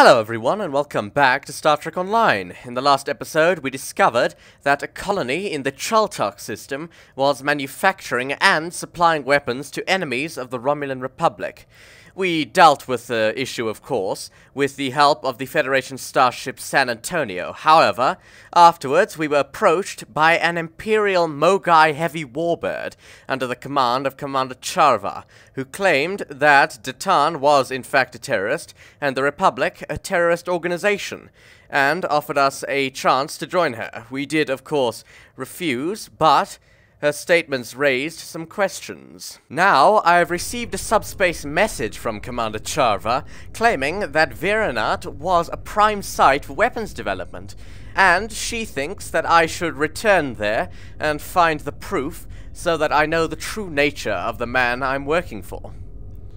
Hello everyone and welcome back to Star Trek Online. In the last episode we discovered that a colony in the Charva system was manufacturing and supplying weapons to enemies of the Romulan Republic. We dealt with the issue, of course, with the help of the Federation starship San Antonio. However, afterwards we were approached by an Imperial Mogai heavy warbird under the command of Commander Charva, who claimed that Datan was in fact a terrorist and the Republic a terrorist organization, and offered us a chance to join her. We did, of course, refuse, but her statements raised some questions. Now, I have received a subspace message from Commander Charva claiming that Virenat was a prime site for weapons development, and she thinks that I should return there and find the proof so that I know the true nature of the man I'm working for.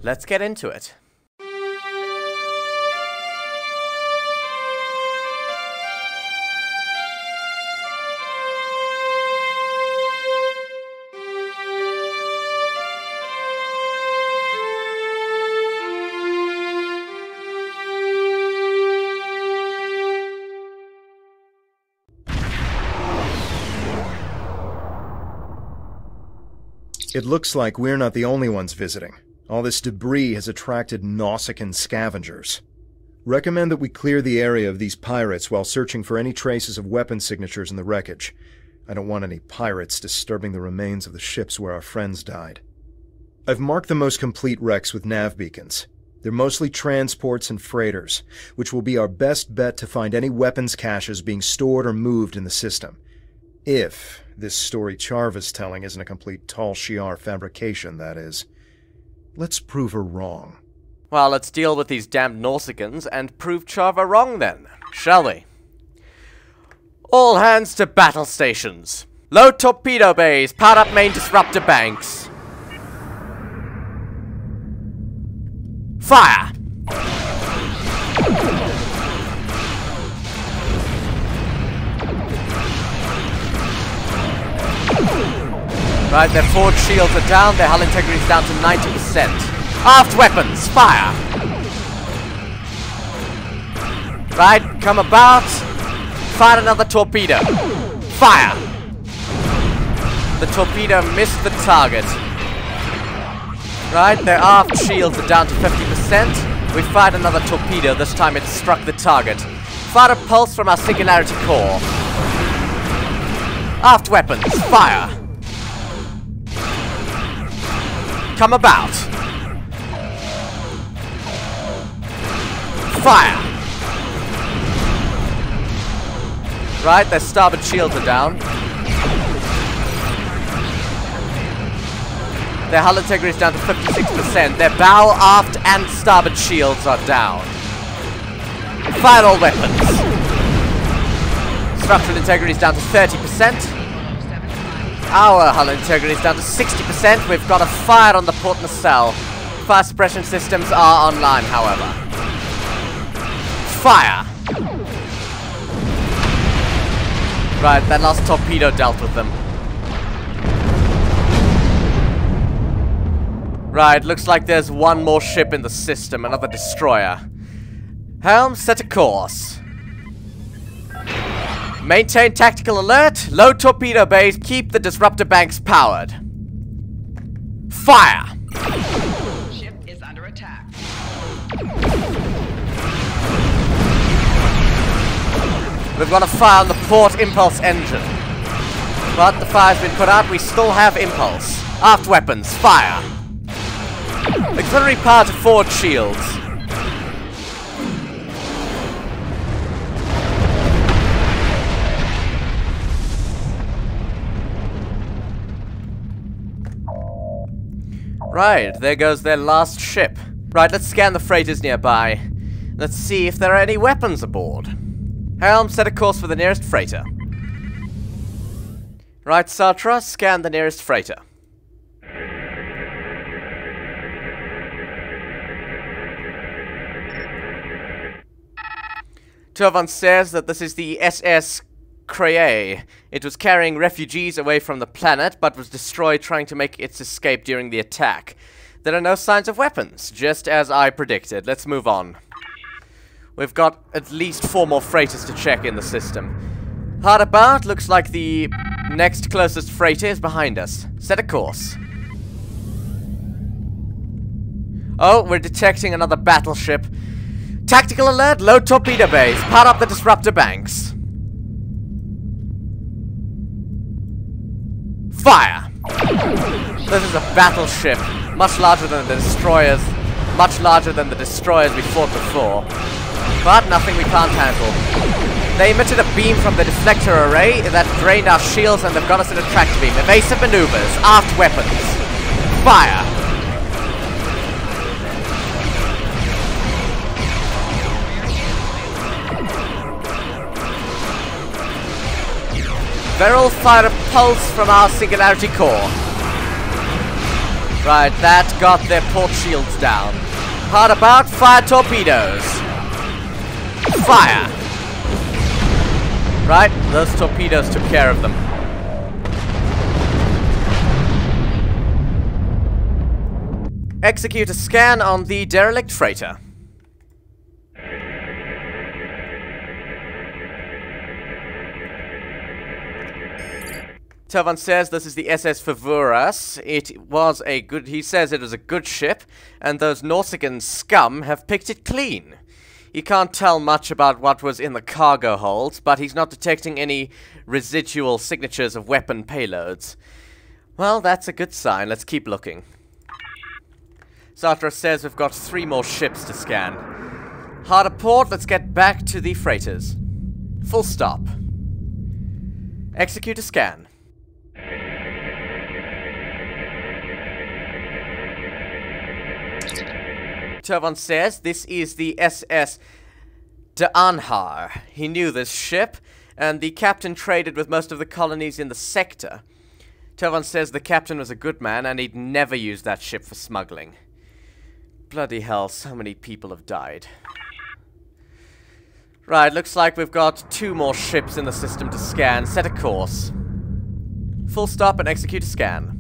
Let's get into it. It looks like we're not the only ones visiting. All this debris has attracted Nausicaan scavengers. Recommend that we clear the area of these pirates while searching for any traces of weapon signatures in the wreckage. I don't want any pirates disturbing the remains of the ships where our friends died. I've marked the most complete wrecks with nav beacons. They're mostly transports and freighters, which will be our best bet to find any weapons caches being stored or moved in the system. If this story Charva's telling isn't a complete Tal Shiar fabrication, that is. Let's prove her wrong. Well, let's deal with these damned Nausicaans and prove Charva wrong then, shall we? All hands to battle stations. Load torpedo bays, power up main disruptor banks. Fire! Right, their forward shields are down, their hull integrity is down to 90%. Aft weapons, fire! Right, come about. Fire another torpedo. Fire! The torpedo missed the target. Right, their aft shields are down to 50%. We fired another torpedo, this time it struck the target. Fired a pulse from our singularity core. Aft weapons, fire! Come about. Fire! Right, their starboard shields are down. Their hull integrity is down to 56%. Their bow, aft, and starboard shields are down. Fire all weapons. Structural integrity is down to 30%. Our hull integrity is down to 60%. We've got a fire on the port nacelle. Fire suppression systems are online, however. Fire! Right, that last torpedo dealt with them. Right, looks like there's one more ship in the system, another destroyer. Helm, set a course. Maintain tactical alert, load torpedo bays, keep the disruptor banks powered. Fire! Ship is under attack. We've got a fire on the port impulse engine. But the fire's been put out, we still have impulse. Aft weapons, fire! Auxiliary power to forward shields. Right, there goes their last ship. Right, let's scan the freighters nearby. Let's see if there are any weapons aboard. Helm, set a course for the nearest freighter. Right, Sartre, scan the nearest freighter. Turvan says that this is the SS Craye. It was carrying refugees away from the planet, but was destroyed trying to make its escape during the attack. There are no signs of weapons, just as I predicted. Let's move on. We've got at least 4 more freighters to check in the system. Hard about, looks like the next closest freighter is behind us. Set a course. Oh, we're detecting another battleship. Tactical alert, load torpedo bays. Power up the disruptor banks. Fire! This is a battleship. Much larger than the destroyers. Much larger than the destroyers we fought before. But nothing we can't handle. They emitted a beam from the deflector array that drained our shields and they've got us in a track beam. Evasive maneuvers. Aft weapons. Fire! Beryl fired a pulse from our singularity core. Right, that got their port shields down. Hard about, fire torpedoes. Fire! Right, those torpedoes took care of them. Execute a scan on the derelict freighter. Tovan says this is the SS Favuras. He says it was a good ship, and those Nausicaan scum have picked it clean. He can't tell much about what was in the cargo holds, but he's not detecting any residual signatures of weapon payloads. Well, that's a good sign. Let's keep looking. Sartre says we've got 3 more ships to scan. Hard at port, let's get back to the freighters. Full stop. Execute a scan. Tovan says this is the SS De Anhar. He knew this ship, and the captain traded with most of the colonies in the sector. Tovan says the captain was a good man, and he'd never use that ship for smuggling. Bloody hell, so many people have died. Right, looks like we've got 2 more ships in the system to scan. Set a course. Full stop and execute a scan.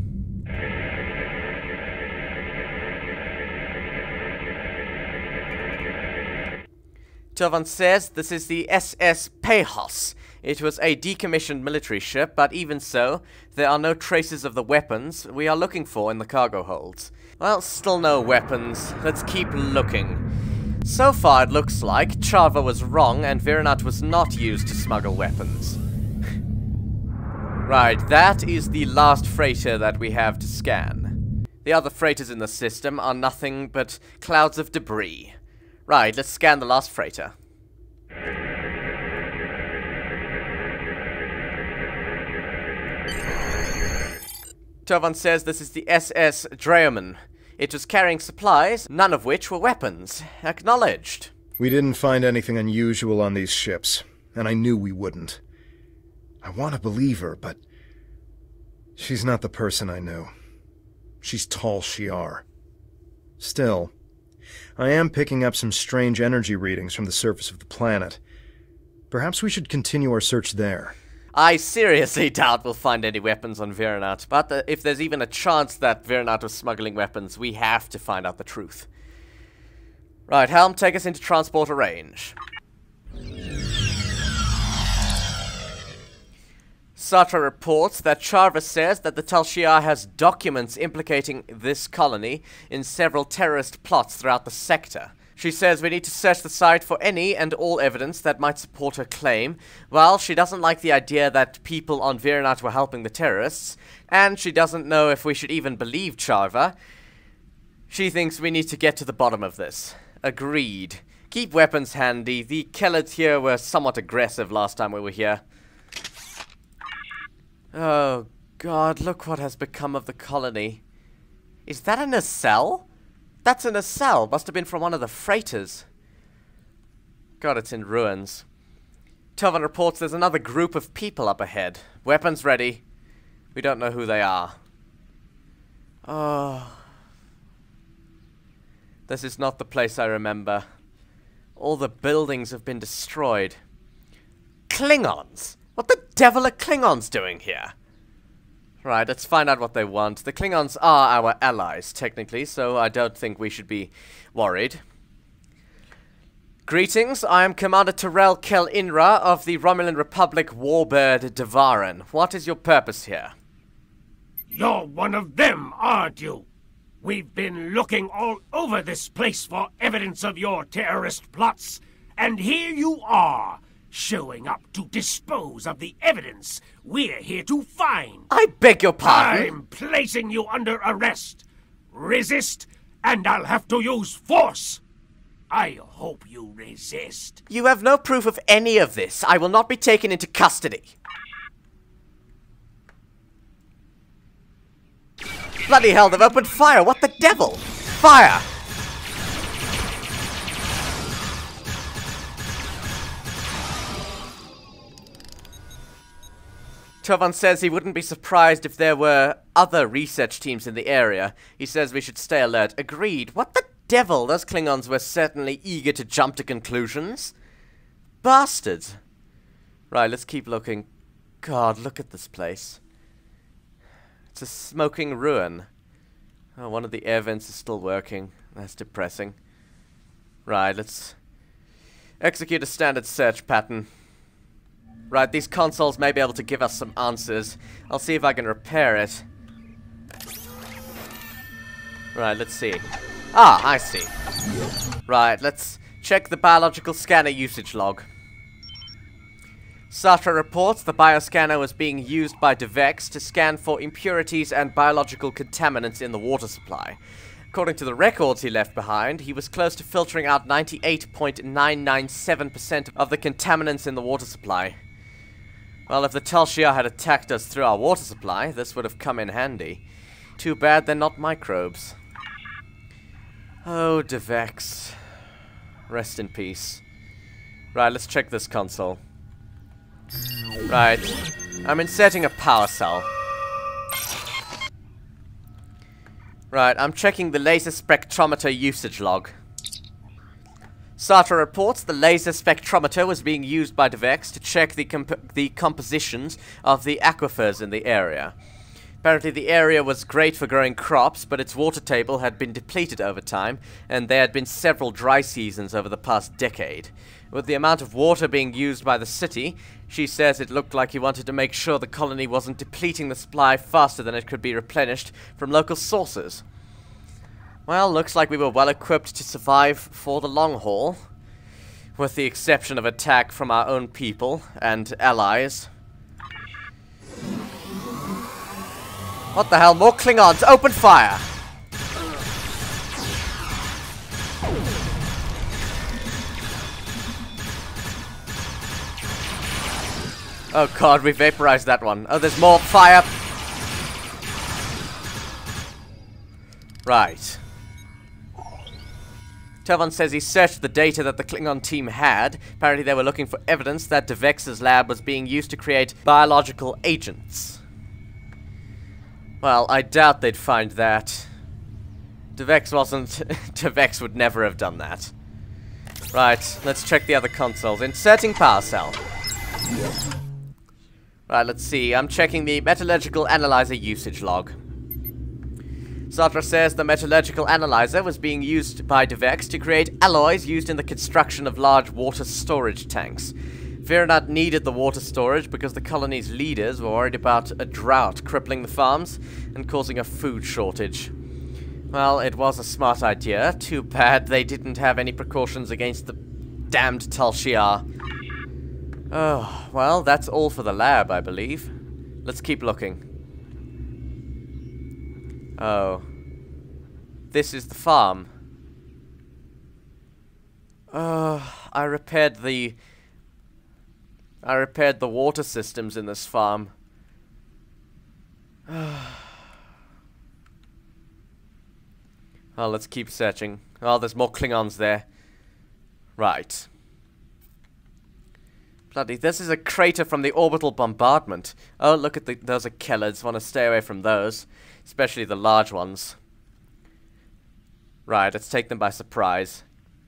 Tovan says this is the SS Pehos. It was a decommissioned military ship, but even so, there are no traces of the weapons we are looking for in the cargo holds. Well, still no weapons. Let's keep looking. So far, it looks like Charva was wrong and Virinat was not used to smuggle weapons. Right, that is the last freighter that we have to scan. The other freighters in the system are nothing but clouds of debris. Right, let's scan the last freighter. Tovan says this is the SS Draeman. It was carrying supplies, none of which were weapons. Acknowledged. We didn't find anything unusual on these ships, and I knew we wouldn't. I want to believe her, but she's not the person I knew. She's Tal Shiar. Still, I am picking up some strange energy readings from the surface of the planet. Perhaps we should continue our search there. I seriously doubt we'll find any weapons on Virinat, but if there's even a chance that Virinat was smuggling weapons, we have to find out the truth. Right, Helm, take us into transporter range. Sartre reports that Charva says that the Tal Shiar has documents implicating this colony in several terrorist plots throughout the sector. She says we need to search the site for any and all evidence that might support her claim. Well, she doesn't like the idea that people on Virinat were helping the terrorists, and she doesn't know if we should even believe Charva. She thinks we need to get to the bottom of this. Agreed. Keep weapons handy. The Kellets here were somewhat aggressive last time we were here. Oh, God, look what has become of the colony. Is that a nacelle? That's a nacelle. Must have been from one of the freighters. God, it's in ruins. Tovan reports there's another group of people up ahead. Weapons ready. We don't know who they are. Oh. This is not the place I remember. All the buildings have been destroyed. Klingons! What the devil are Klingons doing here? Right, let's find out what they want. The Klingons are our allies, technically, so I don't think we should be worried. Greetings, I am Commander Terrell Kel Inra of the Romulan Republic warbird Devarin. What is your purpose here? You're one of them, aren't you? We've been looking all over this place for evidence of your terrorist plots, and here you are, showing up to dispose of the evidence we're here to find. I beg your pardon? I'm placing you under arrest. Resist, and I'll have to use force. I hope you resist. You have no proof of any of this. I will not be taken into custody. Bloody hell, they've opened fire! What the devil? Fire! Tovan says he wouldn't be surprised if there were other research teams in the area. He says we should stay alert. Agreed. What the devil? Those Klingons were certainly eager to jump to conclusions. Bastards. Right, let's keep looking. God, look at this place. It's a smoking ruin. Oh, one of the air vents is still working. That's depressing. Right, let's execute a standard search pattern. Right, these consoles may be able to give us some answers. I'll see if I can repair it. Right, let's see. Ah, I see. Right, let's check the biological scanner usage log. Sartre reports the bioscanner was being used by Devex to scan for impurities and biological contaminants in the water supply. According to the records he left behind, he was close to filtering out 98.997% of the contaminants in the water supply. Well, if the Tal Shiar had attacked us through our water supply, this would have come in handy. Too bad they're not microbes. Oh, Devex. Rest in peace. Right, let's check this console. Right. I'm inserting a power cell. Right, I'm checking the laser spectrometer usage log. Sartre reports the laser spectrometer was being used by Devex to check the compositions of the aquifers in the area. Apparently the area was great for growing crops, but its water table had been depleted over time, and there had been several dry seasons over the past decade. With the amount of water being used by the city, she says it looked like he wanted to make sure the colony wasn't depleting the supply faster than it could be replenished from local sources. Well, looks like we were well equipped to survive for the long haul, with the exception of attack from our own people and allies. What the hell? More Klingons! Open fire! Oh god, we vaporized that one. Oh, there's more fire! Right. Tovan says he searched the data that the Klingon team had. Apparently they were looking for evidence that Devex's lab was being used to create biological agents. Well, I doubt they'd find that. Devex wasn't... Devex would never have done that. Right, let's check the other consoles. Inserting power cell. Right, let's see. I'm checking the metallurgical analyzer usage log. Sartre says the metallurgical analyzer was being used by Devex to create alloys used in the construction of large water storage tanks. Virenat needed the water storage because the colony's leaders were worried about a drought crippling the farms and causing a food shortage. Well, it was a smart idea. Too bad they didn't have any precautions against the damned Tal Shiar. Oh, well, that's all for the lab, I believe. Let's keep looking. Oh. This is the farm. I repaired the water systems in this farm. Oh, let's keep searching. Oh, there's more Klingons there. Right. Bloody, this is a crater from the orbital bombardment. Oh, look at those are Kellards. Want to stay away from those. Especially the large ones. Right, let's take them by surprise.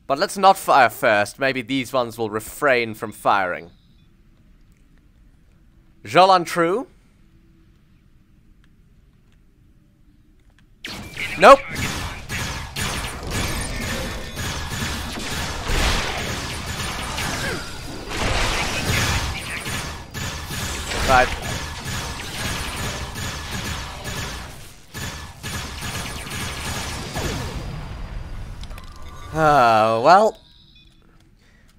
But let's not fire first. Maybe these ones will refrain from firing. Jolan True? Nope. Right. Well,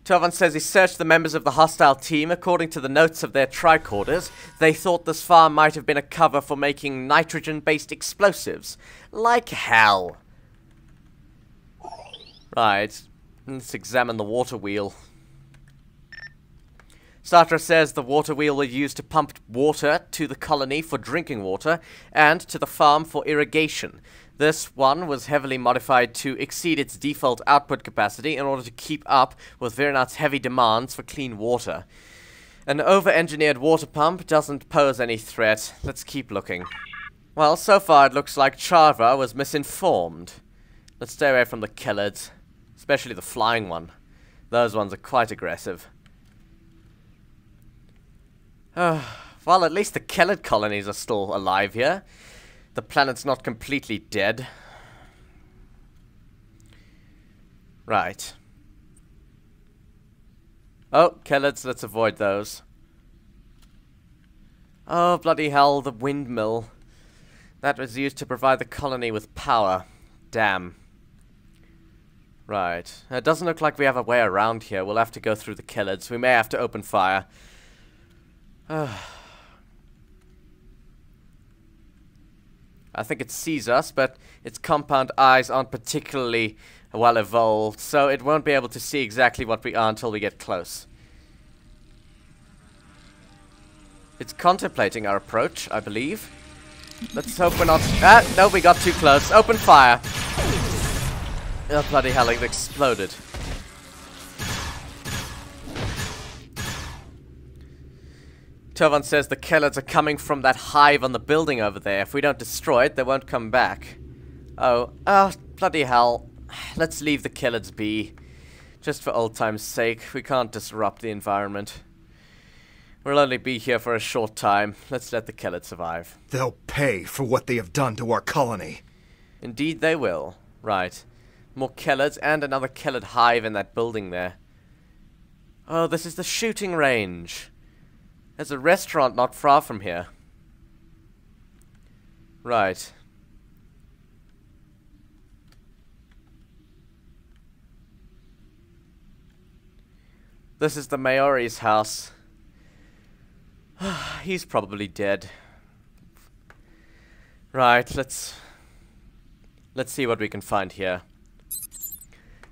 Tovan says he searched the members of the hostile team. According to the notes of their tricorders, they thought this farm might have been a cover for making nitrogen-based explosives. Like hell. Right, let's examine the water wheel. Sartre says the water wheel was used to pump water to the colony for drinking water and to the farm for irrigation. This one was heavily modified to exceed its default output capacity in order to keep up with Verinat's heavy demands for clean water. An over-engineered water pump doesn't pose any threat. Let's keep looking. Well, so far it looks like Charva was misinformed. Let's stay away from the Kellards, especially the flying one. Those ones are quite aggressive. Well, at least the Kellard colonies are still alive here. The planet's not completely dead. Right. Oh, Kellards, let's avoid those. Oh, bloody hell, the windmill. That was used to provide the colony with power. Damn. Right. It doesn't look like we have a way around here. We'll have to go through the Kellards. We may have to open fire. I think it sees us, but its compound eyes aren't particularly well evolved, so it won't be able to see exactly what we are until we get close. It's contemplating our approach, I believe. Let's hope we're not... Ah, no, we got too close. Open fire. Oh, bloody hell, it exploded. Tovan says the Kellards are coming from that hive on the building over there. If we don't destroy it, they won't come back. Oh, bloody hell. Let's leave the Kellards be. Just for old time's sake, we can't disrupt the environment. We'll only be here for a short time. Let's let the Kellards survive. They'll pay for what they have done to our colony. Indeed they will. Right. More Kellards and another Kellard hive in that building there. Oh, this is the shooting range. There's a restaurant not far from here. Right. This is the Maori's house. He's probably dead. Right, let's see what we can find here.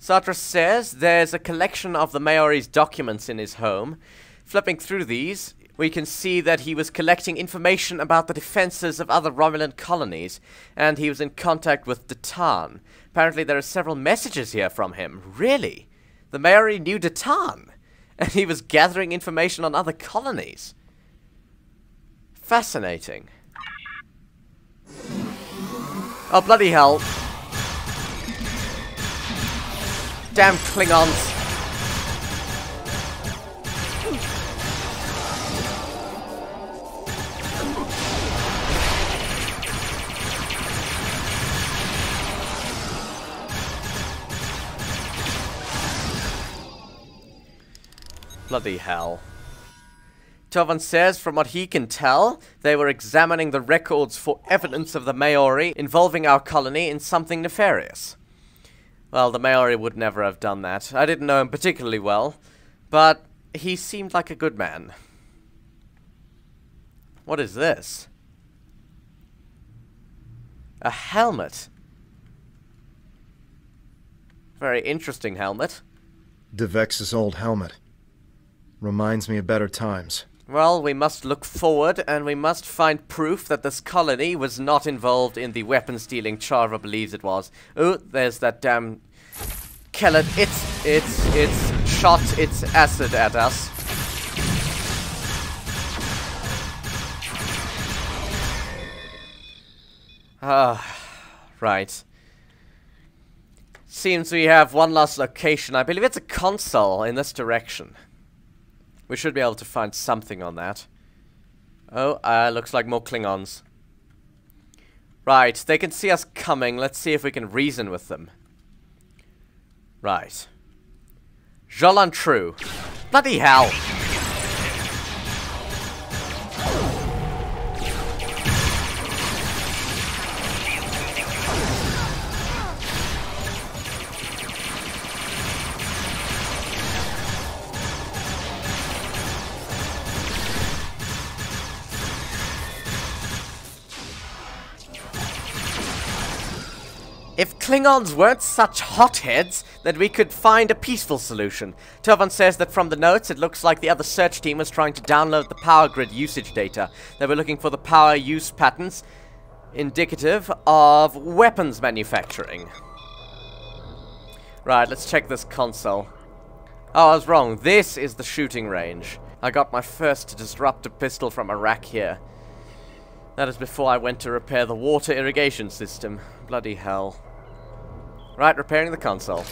Sartre says there's a collection of the Maori's documents in his home. Flipping through these, we can see that he was collecting information about the defenses of other Romulan colonies, and he was in contact with Datan. Apparently there are several messages here from him. Really? The Maori knew Datan, and he was gathering information on other colonies. Fascinating. Oh, bloody hell. Damn Klingons. Bloody hell. Tovan says, from what he can tell, they were examining the records for evidence of the Maori involving our colony in something nefarious. Well, the Maori would never have done that. I didn't know him particularly well, but he seemed like a good man. What is this? A helmet. Very interesting helmet. Devex's old helmet. Reminds me of better times. Well, we must look forward, and we must find proof that this colony was not involved in the weapon stealing Charva believes it was. Oh, there's that damn Kellard. It's shot its acid at us. Right. Seems we have one last location. I believe it's a console in this direction. We should be able to find something on that. Oh, looks like more Klingons. Right, they can see us coming. Let's see if we can reason with them. Right. Jolan True. Bloody hell! If Klingons weren't such hotheads, then we could find a peaceful solution. Turvan says that from the notes, it looks like the other search team was trying to download the power grid usage data. They were looking for the power use patterns indicative of weapons manufacturing. Right, let's check this console. Oh, I was wrong. This is the shooting range. I got my first disruptor pistol from Iraq here. That is before I went to repair the water irrigation system. Bloody hell. Right, repairing the console.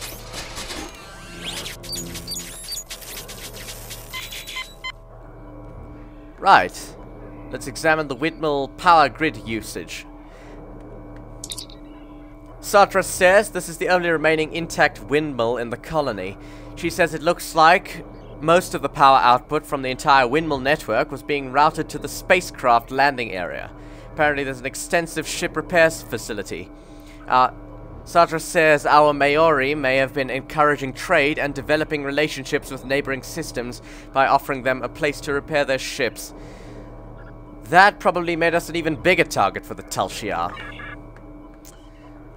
Right. Let's examine the windmill power grid usage. Satra says this is the only remaining intact windmill in the colony. She says it looks like most of the power output from the entire windmill network was being routed to the spacecraft landing area. Apparently there's an extensive ship repairs facility. Satra says our Maori may have been encouraging trade and developing relationships with neighboring systems by offering them a place to repair their ships. That probably made us an even bigger target for the Tal Shiar.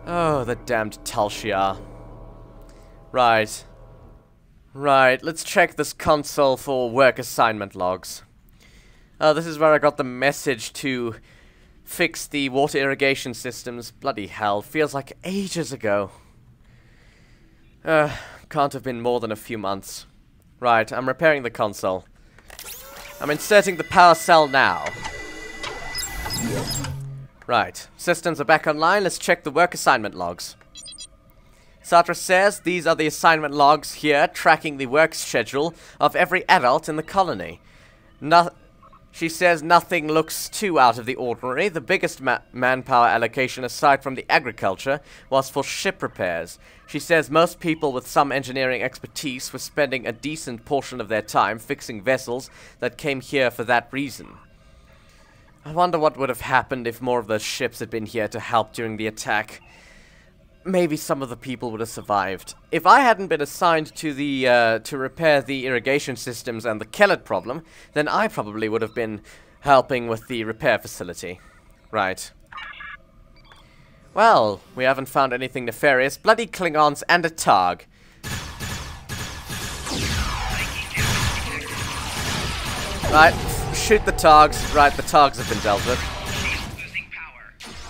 Oh, the damned Tal Shiar. Right. Right, let's check this console for work assignment logs. Oh, this is where I got the message to fix the water irrigation systems. Bloody hell, feels like ages ago. Can't have been more than a few months. Right, I'm repairing the console. I'm inserting the power cell now. Right, systems are back online. Let's check the work assignment logs. Satra says these are the assignment logs here, tracking the work schedule of every adult in the colony. She says nothing looks too out of the ordinary. The biggest manpower allocation, aside from the agriculture, was for ship repairs. She says most people with some engineering expertise were spending a decent portion of their time fixing vessels that came here for that reason. I wonder what would have happened if more of those ships had been here to help during the attack. Maybe some of the people would have survived. If I hadn't been assigned to the to repair the irrigation systems and the kellet problem, then I probably would have been helping with the repair facility. Right. Well, we haven't found anything nefarious. Bloody Klingons and a Targ. Right, shoot the Targs. Right, the Targs have been dealt with.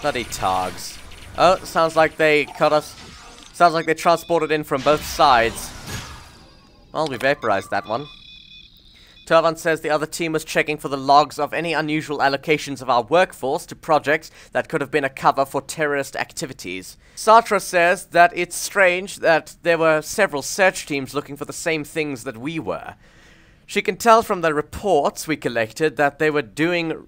Bloody Targs. Oh, sounds like they cut us. Sounds like they transported in from both sides. Well, we vaporized that one. Turvan says the other team was checking for the logs of any unusual allocations of our workforce to projects that could have been a cover for terrorist activities. Satra says that it's strange that there were several search teams looking for the same things that we were. She can tell from the reports we collected that they were going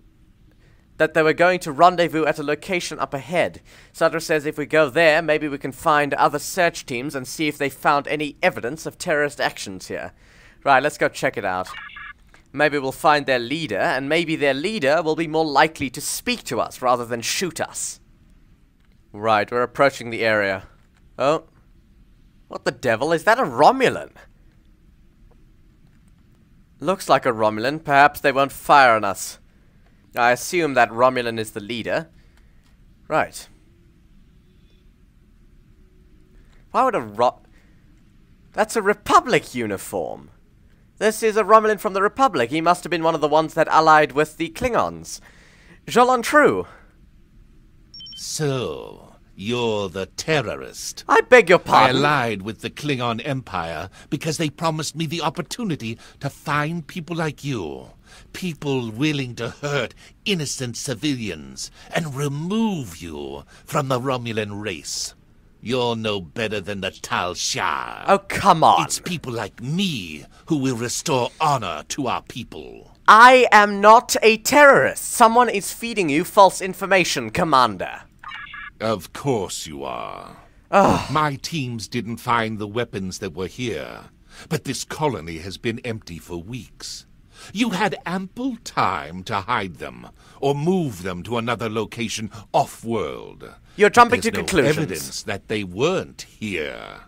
to rendezvous at a location up ahead. Satra says if we go there, maybe we can find other search teams and see if they found any evidence of terrorist actions here. Right, let's go check it out. Maybe we'll find their leader, and maybe their leader will be more likely to speak to us rather than shoot us. Right, we're approaching the area. Oh. What the devil? Is that a Romulan? Looks like a Romulan. Perhaps they won't fire on us. I assume that Romulan is the leader. Right. Why would That's a Republic uniform. This is a Romulan from the Republic. He must have been one of the ones that allied with the Klingons. Jolan True. So, you're the terrorist. I beg your I pardon. allied with the Klingon Empire because they promised me the opportunity to find people like you. People willing to hurt innocent civilians and remove you from the Romulan race. You're no better than the Tal Shiar. Oh, come on. It's people like me who will restore honor to our people. I am not a terrorist. Someone is feeding you false information, Commander. Of course you are. Ugh. My teams didn't find the weapons that were here, but this colony has been empty for weeks. You had ample time to hide them, or move them to another location off-world. You're jumping to There's no conclusions. evidence that they weren't here.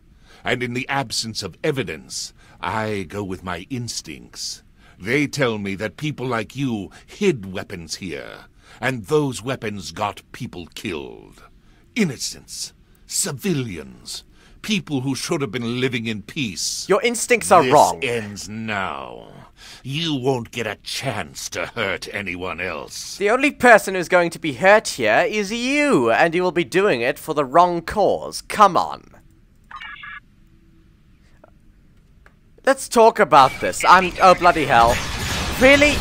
And in the absence of evidence, I go with my instincts. They tell me that people like you hid weapons here, and those weapons got people killed. Innocents. Civilians. People who should have been living in peace. Your instincts are wrong. This ends now. You won't get a chance to hurt anyone else. The only person who's going to be hurt here is you, and you will be doing it for the wrong cause. Come on. Let's talk about this. Oh, bloody hell. Really?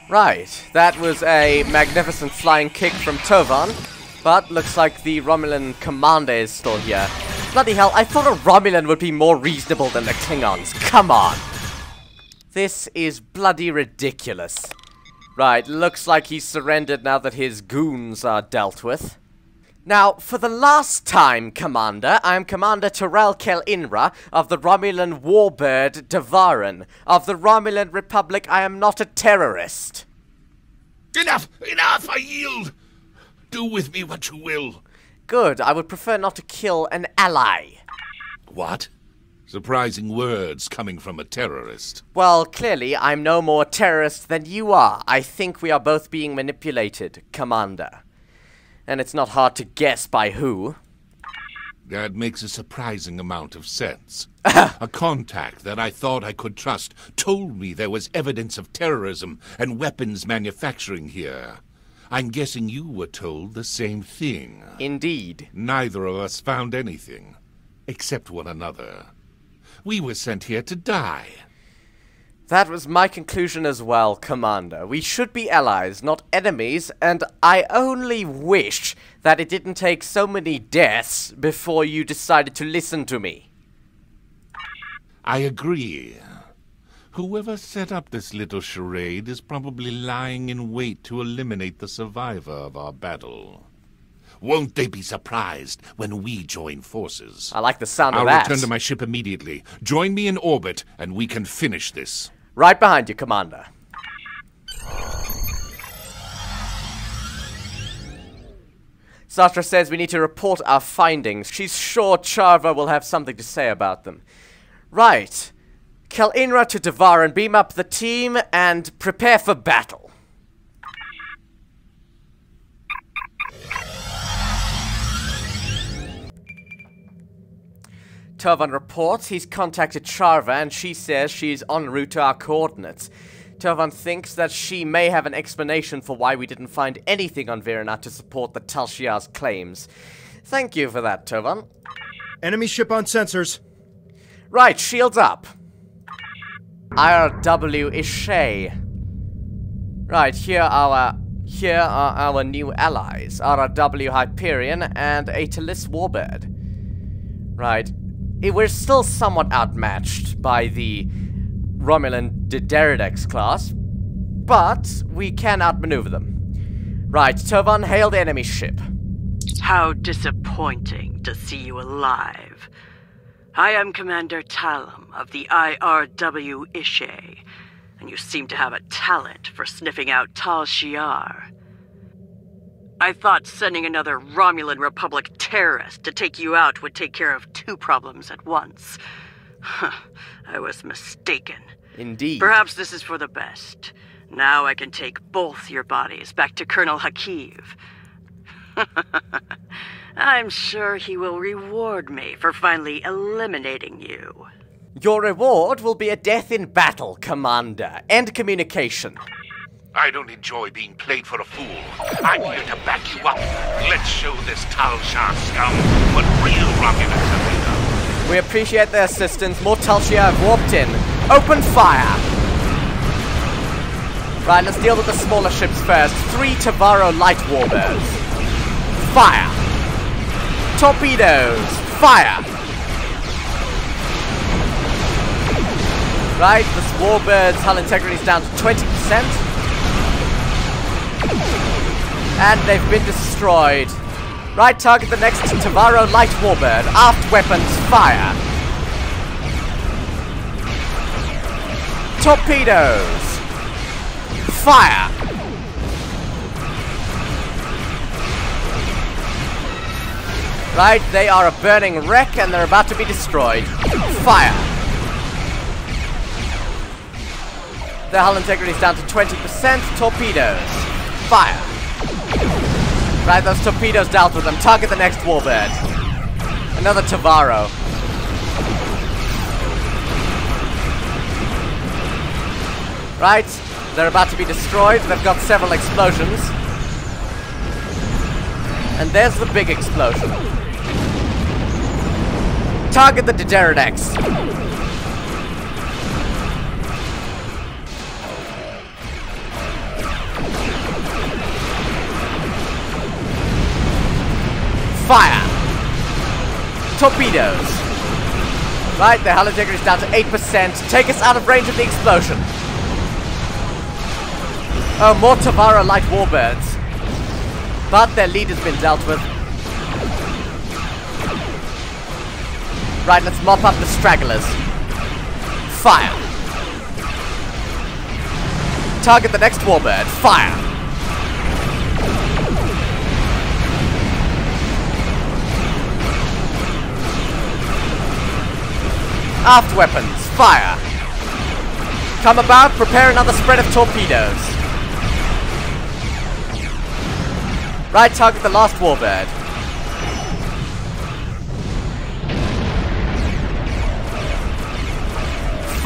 Right, that was a magnificent flying kick from Tovan, but looks like the Romulan commander is still here. Bloody hell, I thought a Romulan would be more reasonable than the Klingons. Come on! This is bloody ridiculous. Right, looks like he's surrendered now that his goons are dealt with. Now, for the last time, Commander, I am Commander Terrell Kel-Inra of the Romulan warbird Devaran. Of the Romulan Republic, I am not a terrorist. Enough! Enough! I yield! Do with me what you will. Good, I would prefer not to kill an ally. What? Surprising words coming from a terrorist. Well, clearly, I'm no more terrorist than you are. I think we are both being manipulated, Commander. And it's not hard to guess by who. That makes a surprising amount of sense. A contact that I thought I could trust told me there was evidence of terrorism and weapons manufacturing here. I'm guessing you were told the same thing. Indeed. Neither of us found anything, except one another. We were sent here to die. That was my conclusion as well, Commander. We should be allies, not enemies, and I only wish that it didn't take so many deaths before you decided to listen to me. I agree. Whoever set up this little charade is probably lying in wait to eliminate the survivor of our battle. Won't they be surprised when we join forces? I like the sound of I'll that. return to my ship immediately. Join me in orbit, and we can finish this. Right behind you, Commander. Sastra says we need to report our findings. She's sure Charva will have something to say about them. Right. Kel-Inra to Devaran, beam up the team, and prepare for battle. Tovan reports he's contacted Charva and she says she's en route to our coordinates. Tovan thinks that she may have an explanation for why we didn't find anything on Virana to support the Tal Shiar's claims. Thank you for that, Tovan. Enemy ship on sensors. Right, shields up. IRW Ishay. Right, here are our new allies. RRW Hyperion and a Talis warbird. Right. We're still somewhat outmatched by the Romulan Dideridex class, but we can outmaneuver them. Right, Tovan, hail the enemy ship. How disappointing to see you alive. I am Commander Talum of the IRW Ishay, and you seem to have a talent for sniffing out Tal Shiar. I thought sending another Romulan Republic terrorist to take you out would take care of two problems at once. I was mistaken. Indeed. Perhaps this is for the best. Now I can take both your bodies back to Colonel Hakiv. I'm sure he will reward me for finally eliminating you. Your reward will be a death in battle, Commander. End communication. I don't enjoy being played for a fool. I'm here to back you up. Let's show this Tal Shiar scum what real Romulans are made of. We appreciate their assistance. More Tal Shiar have warped in. Open fire! Right, let's deal with the smaller ships first. 3 Tavaro light warbirds. Fire! Torpedoes! Fire! Right, this warbird's hull integrity is down to 20%. And they've been destroyed. Right, target the next Tavaro light warbird. Aft weapons, fire. Torpedoes. Fire. Right, they are a burning wreck and they're about to be destroyed. Fire! The hull integrity is down to 20%. Torpedoes. Fire! Right, those torpedoes dealt with them. Target the next warbird. Another Tavaro. Right, they're about to be destroyed. They've got several explosions. And there's the big explosion. Target the Dideridex. Fire! Torpedoes. Right, the hull integrity is down to 8%. Take us out of range of the explosion. Oh, more Tavara light warbirds. But their lead has been dealt with. Right, let's mop up the stragglers. Fire! Target the next warbird. Fire! Aft weapons. Fire! Come about, prepare another spread of torpedoes. Right, target the last warbird.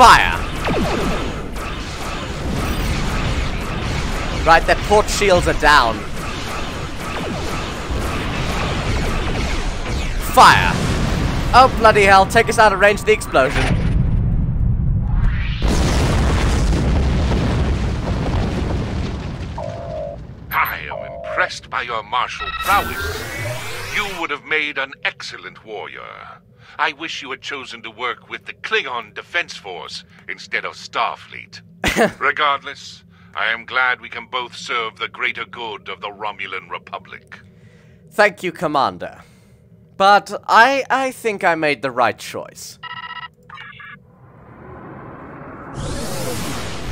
Fire! Right, their port shields are down. Fire! Oh, bloody hell, take us out of range of the explosion. I am impressed by your martial prowess. You would have made an excellent warrior. I wish you had chosen to work with the Klingon Defense Force instead of Starfleet. Regardless, I am glad we can both serve the greater good of the Romulan Republic. Thank you, Commander. But I think I made the right choice.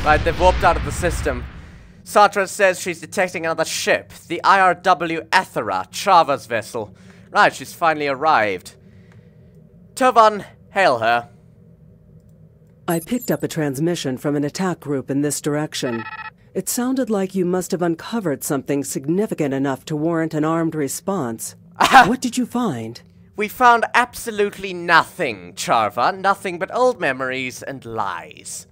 Right, they've warped out of the system. Sartre says she's detecting another ship, the IRW Athera, Charva's vessel. Right, she's finally arrived. Tovan, hail her. I picked up a transmission from an attack group in this direction. It sounded like you must have uncovered something significant enough to warrant an armed response. What did you find? We found absolutely nothing, Charva. Nothing but old memories and lies.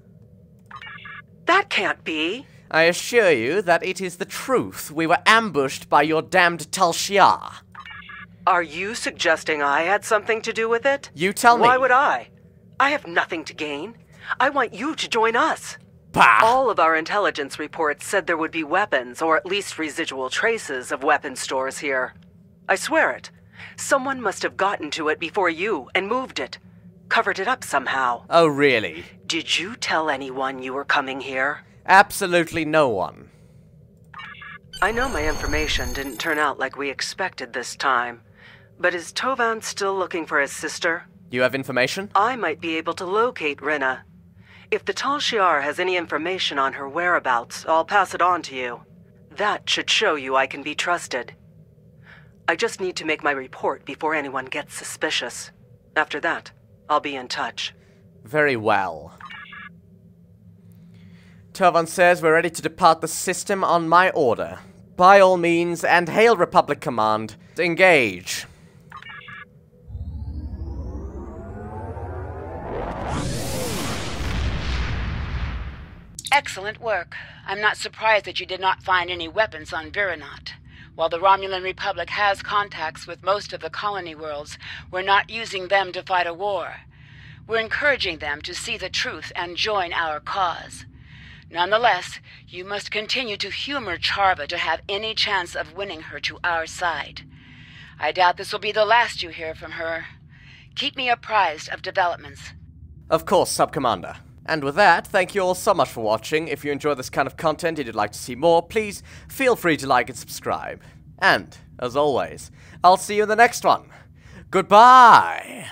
That can't be. I assure you that it is the truth. We were ambushed by your damned Tal Shiar. Are you suggesting I had something to do with it? You tell me. Why would I? I have nothing to gain. I want you to join us. Bah! All of our intelligence reports said there would be weapons, or at least residual traces of weapon stores here. I swear it. Someone must have gotten to it before you and moved it. Covered it up somehow. Oh, really? Did you tell anyone you were coming here? Absolutely no one. I know my information didn't turn out like we expected this time. But is Tovan still looking for his sister? You have information? I might be able to locate Rinna. If the Tal Shiar has any information on her whereabouts, I'll pass it on to you. That should show you I can be trusted. I just need to make my report before anyone gets suspicious. After that, I'll be in touch. Very well. Tovan says we're ready to depart the system on my order. By all means, and hail Republic Command. Engage. Excellent work. I'm not surprised that you did not find any weapons on Virinot. While the Romulan Republic has contacts with most of the colony worlds, we're not using them to fight a war. We're encouraging them to see the truth and join our cause. Nonetheless, you must continue to humor Charva to have any chance of winning her to our side. I doubt this will be the last you hear from her. Keep me apprised of developments. Of course, Sub-Commander. And with that, thank you all so much for watching. If you enjoy this kind of content and you'd like to see more, please feel free to like and subscribe. And, as always, I'll see you in the next one. Goodbye!